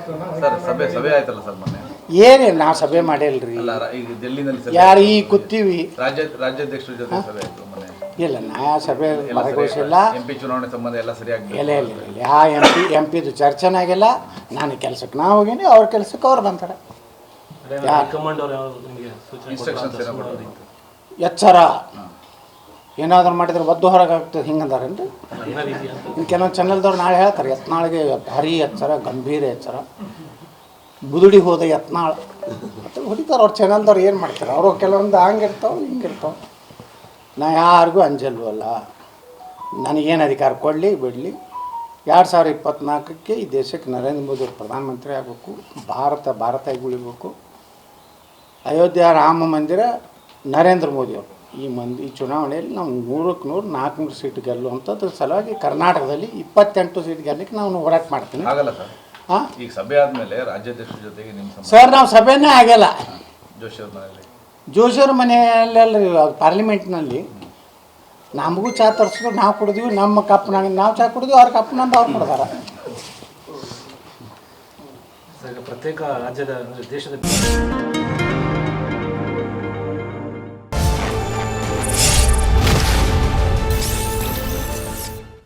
Sir ಸಭೆ ಆಯ್ತಲ್ಲ sir ಮೊನ್ನೆ. ಏನೇ ನಾವು ಸಭೆ ಮಾಡಿಲ್ರಿ. ಅಲ್ಲ ಈಗ ಡೆಲ್ಲಿನಲ್ಲಿ ಯಾರು ಈಗ ಕೂತೀವಿ ರಾಜ್ಯಾಧ್ಯಕ್ಷರ ಜೊತೆ ಸಭೆ ಆಯ್ತು ಮೊನ್ನೆ. ಇಲ್ಲ ನಾ ಸಭೆ ಭಾಗವಹಿಸಿಲ್ಲ. MP ಚುನಾವಣೆ ಸಂಬಂಧ ಎಲ್ಲ ಸರಿಯಾಗಿ ಇಲ್ಲ ಯಾವ ಎಂ ಪಿದು ಚರ್ಚೆನೇ ಆಗಿಲ್ಲ. ನಾನು ಕೆಲಸಕ್ಕೆ ನಾ ಹೋಗೀನಿ, ಅವ್ರ ಕೆಲಸಕ್ಕೆ ಅವ್ರು ಬಂತಾರೆ. ಎಚ್ಚರ ಏನಾದ್ರು ಮಾಡಿದ್ರೆ ಒದ್ದು ಹೊರಗೆ ಆಗ್ತದೆ ಹಿಂಗಂದಾರೇನ್ರಿ. ಇನ್ನು ಕೆಲವೊಂದು ಚಾನಲ್ದವ್ರು ನಾಳೆ ಹೇಳ್ತಾರೆ ಯತ್ನಾಳಿಗೆ ಭಾರಿ ಎಚ್ಚರ, ಗಂಭೀರ ಎಚ್ಚರ, ಬುದುಡಿ ಹೋದ ಯತ್ನಾಳ್ ಅಂತ ಹೊಡಿತಾರೆ. ಅವ್ರ ಚಾನಲ್ದವ್ರು ಏನು ಮಾಡ್ತಾರೆ, ಅವರು ಕೆಲವೊಂದು ಹಂಗಿರ್ತಾವೆ ಹಿಂಗಿರ್ತಾವೆ. ನಾ ಯಾರಿಗೂ ಅಂಜಲ್ವಲ್ಲ. ನನಗೇನು ಅಧಿಕಾರ ಕೊಡಲಿ ಬಿಡಲಿ. 2024ಕ್ಕೆ ಈ ದೇಶಕ್ಕೆ ನರೇಂದ್ರ ಮೋದಿ ಅವರು ಪ್ರಧಾನಮಂತ್ರಿ ಆಗಬೇಕು. ಭಾರತ ಉಳಿಬೇಕು. ಅಯೋಧ್ಯ ರಾಮ ಮಂದಿರ ನರೇಂದ್ರ ಮೋದಿಯವರು ಈ ಚುನಾವಣೆಯಲ್ಲಿ ನಾವು 100ಕ್ಕೆ 100 400 ಸೀಟ್ ಗೆಲ್ಲುವಂಥದ್ದು ಸಲುವಾಗಿ ಕರ್ನಾಟಕದಲ್ಲಿ 28 ಸೀಟ್ ಗೆಲ್ಲಕ್ಕೆ ನಾವು ಹೋರಾಟ ಮಾಡ್ತೀನಿ. ಆಗಲ್ಲ ಸರ್. ಹಾಂ, ಈಗ ಸಭೆ ಆದಮೇಲೆ ರಾಜ್ಯಾಧ್ಯಕ್ಷರ ಜೊತೆಗೆ ನಿಮ್ಮ ಸರ್ ನಾವು ಸಭೆನೇ ಆಗಿಲ್ಲ. ಜೋಶಿಯವ್ರ ಮನೆಯಲ್ಲೆಲ್ಲ ಪಾರ್ಲಿಮೆಂಟ್ನಲ್ಲಿ ನಮಗೂ ಚಹಾ ತರಿಸಿದ್ರು, ನಾವು ಕುಡಿದ್ವಿ. ನಮ್ಮ ಕಪ್ನಾಗ ನಾವು ಚಹಾ ಕುಡಿದ್ವಿ, ಅವ್ರ ಕಪ್ನಂದು ಅವ್ರು ಕೊಡ್ತಾರೆ. ಪ್ರತ್ಯೇಕ ರಾಜ್ಯದ ದೇಶದ